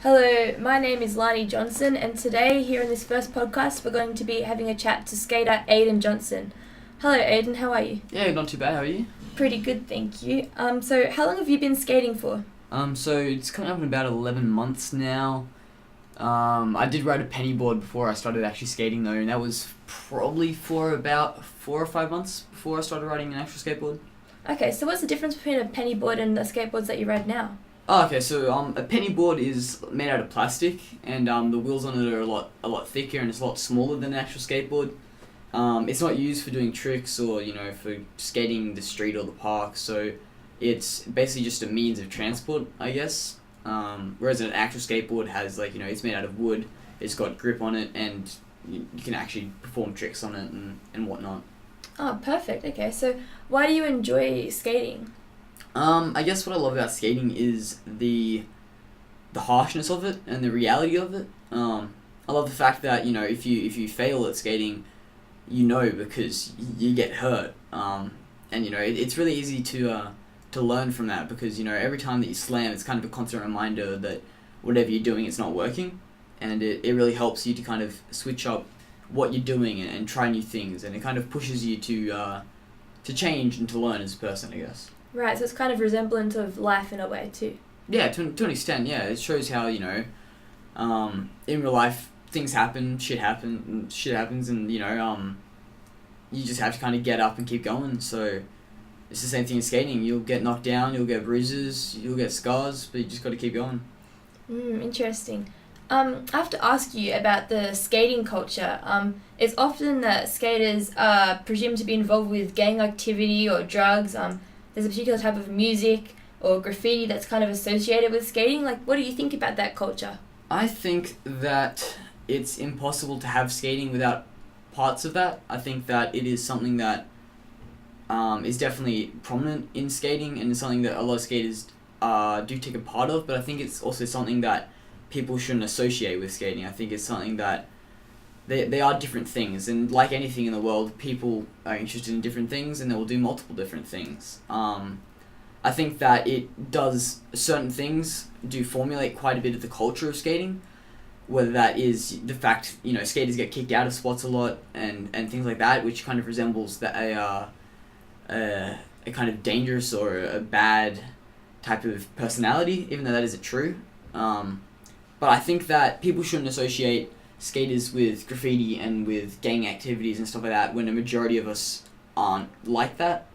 Hello, my name is Lani Johnson, and today here in this first podcast we're going to be having a chat to skater Aidan Johnson. Hello Aidan, how are you? Yeah, not too bad. How are you? Pretty good, thank you. So how long have you been skating for? So it's coming up in about 11 months now. I did ride a penny board before I started actually skating though, and that was probably for about 4 or 5 months before I started riding an actual skateboard. Okay, so what's the difference between a penny board and the skateboards that you ride now? Oh, okay, so a penny board is made out of plastic, and the wheels on it are a lot thicker and it's a lot smaller than an actual skateboard. It's not used for doing tricks or for skating the street or the park, so it's basically just a means of transport, I guess. Whereas an actual skateboard has it's made out of wood, it's got grip on it, and you can actually perform tricks on it and whatnot. Oh, perfect. Okay, so why do you enjoy skating? I guess what I love about skating is the harshness of it and the reality of it. I love the fact that if you fail at skating, because you get hurt. And it's really easy to learn from that because every time that you slam, it's kind of a constant reminder that whatever you're doing, it's not working, and it really helps you to kind of switch up what you're doing and try new things, and it kind of pushes you to change and to learn as a person, I guess. Right, so it's kind of resemblant of life in a way too. Yeah, to an extent, yeah. It shows how, in real life, things happen, shit happens, and, you just have to kind of get up and keep going. So it's the same thing in skating. You'll get knocked down, you'll get bruises, you'll get scars, but you just got to keep going. Interesting. I have to ask you about the skating culture. It's often that skaters are presumed to be involved with gang activity or drugs. There's a particular type of music or graffiti that's kind of associated with skating. What do you think about that culture? I think that it's impossible to have skating without parts of that. I think that it is something that is definitely prominent in skating, and it's something that a lot of skaters do take a part of, but I think it's also something that people shouldn't associate with skating. I think it's something that they are different things, and like anything in the world, people are interested in different things and they will do multiple different things. I think that certain things do formulate quite a bit of the culture of skating, whether that is the fact, skaters get kicked out of spots a lot and things like that, which kind of resembles a kind of dangerous or a bad type of personality, even though that isn't true. But I think that people shouldn't associate skaters with graffiti and with gang activities and stuff like that when a majority of us aren't like that.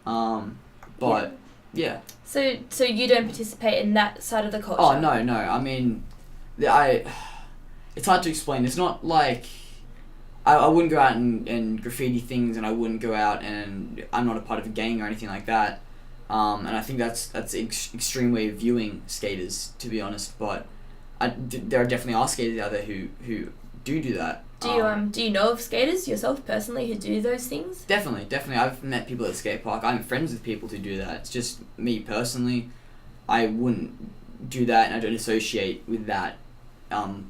Yeah. So you don't participate in that side of the culture? Oh, no. I mean, it's hard to explain. It's not like I wouldn't go out and graffiti things, and I wouldn't go out and I'm not a part of a gang or anything like that. And I think that's an extreme way of viewing skaters, to be honest, but there are definitely skaters out there who do that. Do you know of skaters yourself personally who do those things? Definitely. I've met people at the skate park. I'm friends with people who do that. It's just me personally, I wouldn't do that, and I don't associate with that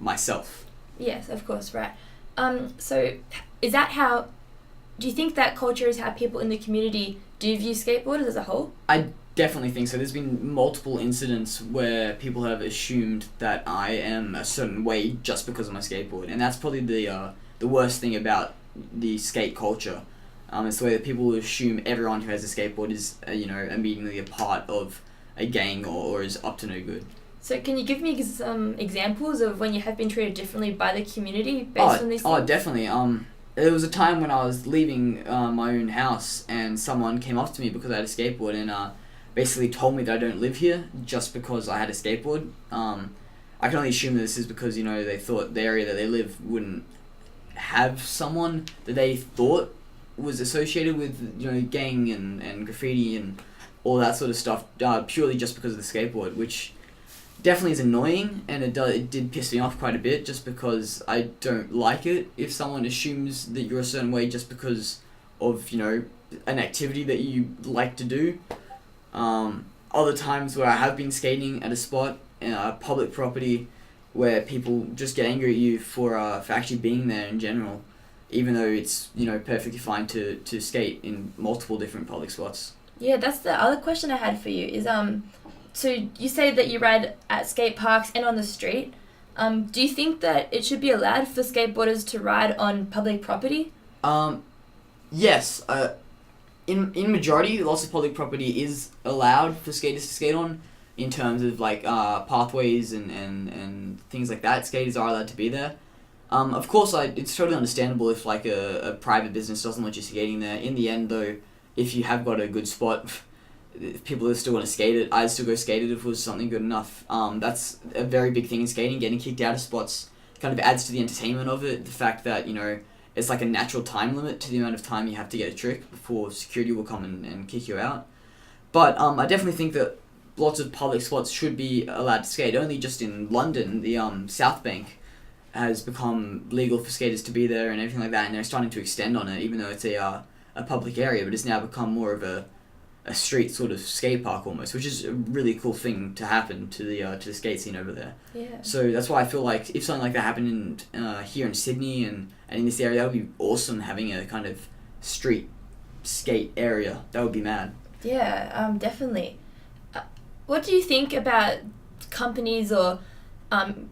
myself. Yes, of course, right. So is that how? Do you think that culture is how people in the community do view skateboarders as a whole? I definitely think so. There's been multiple incidents where people have assumed that I am a certain way just because of my skateboard, and that's probably the worst thing about the skate culture. It's the way that people assume everyone who has a skateboard is immediately a part of a gang or is up to no good. So can you give me some examples of when you have been treated differently by the community based on these things? Oh, definitely. There was a time when I was leaving my own house and someone came up to me because I had a skateboard and basically told me that I don't live here just because I had a skateboard. I can only assume that this is because they thought the area that they live wouldn't have someone that they thought was associated with gang and graffiti and all that sort of stuff purely just because of the skateboard, which definitely is annoying, and it did piss me off quite a bit just because I don't like it if someone assumes that you're a certain way just because of an activity that you like to do. Other times where I have been skating at a spot in a public property where people just get angry at you for actually being there in general, even though it's perfectly fine to skate in multiple different public spots. Yeah, that's the other question I had for you is so you say that you ride at skate parks and on the street. Do you think that it should be allowed for skateboarders to ride on public property? Yes. In majority, lots of public property is allowed for skaters to skate on, in terms of like pathways and things like that. Skaters are allowed to be there. Of course, it's totally understandable if like a private business doesn't want you skating there. In the end, though, if you have got a good spot, if people still want to skate it, I'd still go skate it if it was something good enough. That's a very big thing in skating. Getting kicked out of spots kind of adds to the entertainment of it. The fact that, it's like a natural time limit to the amount of time you have to get a trick before security will come and kick you out. But I definitely think that lots of public spots should be allowed to skate. Only just in London, the South Bank has become legal for skaters to be there and everything like that, and they're starting to extend on it, even though it's a public area, but it's now become more of a street sort of skate park almost, which is a really cool thing to happen to the skate scene over there. Yeah. So that's why I feel like if something like that happened here in Sydney and in this area, that would be awesome, having a kind of street skate area. That would be mad. Yeah, definitely. What do you think about companies or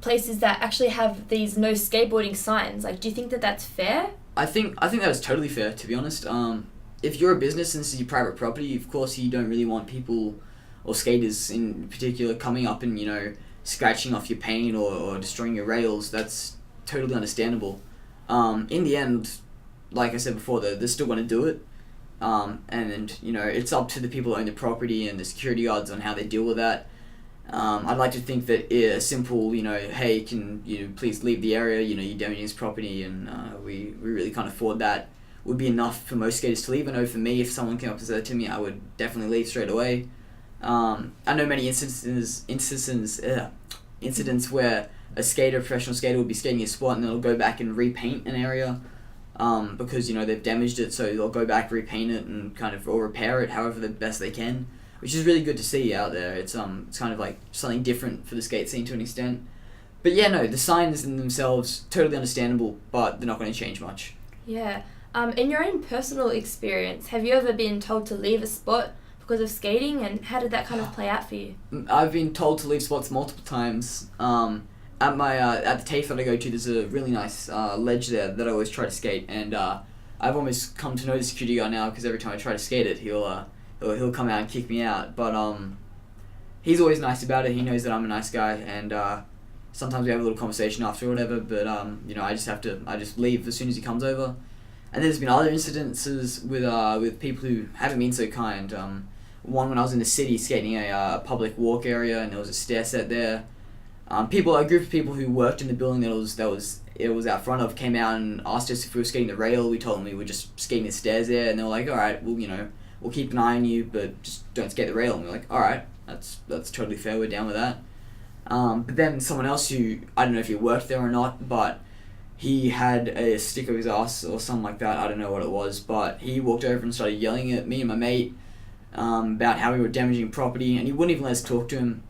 places that actually have these no skateboarding signs? Like, do you think that that's fair? I think that is totally fair, to be honest. If you're a business and this is your private property, of course you don't really want people or skaters in particular coming up and scratching off your paint or destroying your rails. That's totally understandable. In the end, like I said before, they're still going to do it. And it's up to the people who own the property and the security guards on how they deal with that. I'd like to think that a simple, hey, can you please leave the area, you're damaging this property and we really can't afford that, would be enough for most skaters to leave. I know for me, if someone came up and said that to me, I would definitely leave straight away. I know many incidents where a professional skater will be skating a spot and they'll go back and repaint an area because they've damaged it, so they'll go back, repaint it and or repair it however the best they can, which is really good to see out there. It's kind of like something different for the skate scene to an extent. But yeah, no, the signs in themselves, totally understandable, but they're not going to change much. Yeah. In your own personal experience, have you ever been told to leave a spot because of skating, and how did that kind of play out for you? I've been told to leave spots multiple times. At the TAFE that I go to, there's a really nice ledge there that I always try to skate, and I've almost come to know the security guy now because every time I try to skate it, he'll come out and kick me out. But he's always nice about it. He knows that I'm a nice guy, and sometimes we have a little conversation after or whatever. But I just leave as soon as he comes over. And there's been other incidences with people who haven't been so kind. One when I was in the city skating a public walk area, and there was a stair set there. A group of people who worked in the building that it was out front of came out and asked us if we were skating the rail. We told them we were just skating the stairs there, and they were like, "All right, we'll keep an eye on you, but just don't skate the rail." And we were like, "All right, that's totally fair. We're down with that." But then someone else who, I don't know if he worked there or not, but he had a stick of his ass or something like that. I don't know what it was, but he walked over and started yelling at me and my mate about how we were damaging property, and he wouldn't even let us talk to him.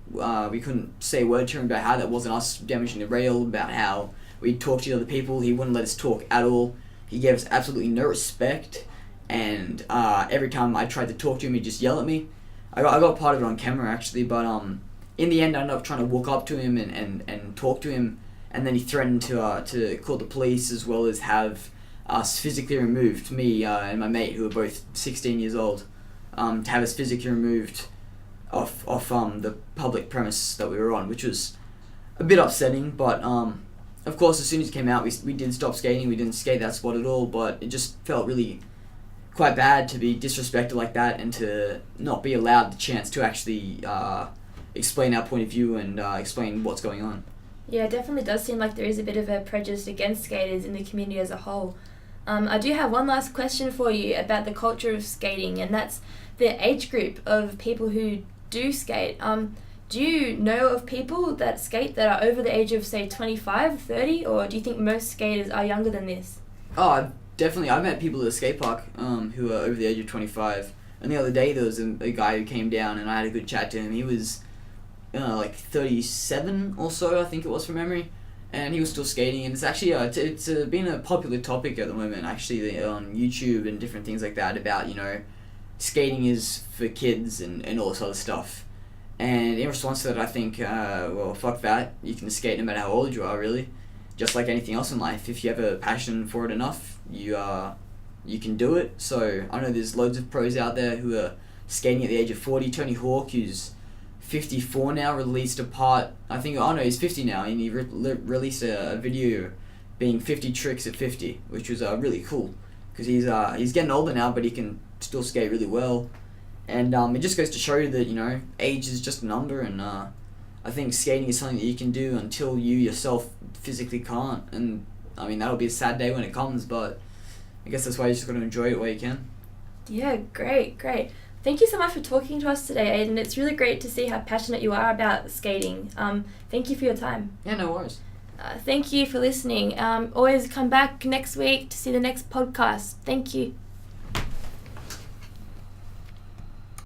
We couldn't say a word to him about how that wasn't us damaging the rail, about how we'd talk to other people. He wouldn't let us talk at all. He gave us absolutely no respect, and every time I tried to talk to him, he'd just yell at me. I got part of it on camera actually, but in the end I ended up trying to walk up to him and talk to him, and then he threatened to call the police as well as have us physically removed, me and my mate who were both 16 years old, to have us physically removed off the public premise that we were on, which was a bit upsetting. But of course, as soon as it came out, we did stop skating. We didn't skate that spot at all, but it just felt really quite bad to be disrespected like that and to not be allowed the chance to actually explain our point of view and explain what's going on. Yeah, it definitely does seem like there is a bit of a prejudice against skaters in the community as a whole. I do have one last question for you about the culture of skating, and that's the age group of people who do skate. Do you know of people that skate that are over the age of, say, 25, 30, or do you think most skaters are younger than this? Oh, definitely. I've met people at the skate park who are over the age of 25. And the other day there was a guy who came down and I had a good chat to him. He was like 37 or so, I think it was from memory. And he was still skating, and it's actually it's been a popular topic at the moment, actually, on YouTube and different things like that, about, skating is for kids and all this other stuff. And in response to that, I think, well, fuck that. You can skate no matter how old you are, really. Just like anything else in life. If you have a passion for it enough, you can do it. So I know there's loads of pros out there who are skating at the age of 40. Tony Hawk, who's 54 now, released a part. He's 50 now, and he released a video being 50 tricks at 50, which was really cool. Because he's getting older now, but he can still skate really well. And it just goes to show you that, age is just a number, and I think skating is something that you can do until you yourself physically can't. And, that'll be a sad day when it comes, but I guess that's why you just got to enjoy it while you can. Yeah, great. Thank you so much for talking to us today, Aidan. It's really great to see how passionate you are about skating. Thank you for your time. Yeah, no worries. Thank you for listening. Always come back next week to see the next podcast. Thank you.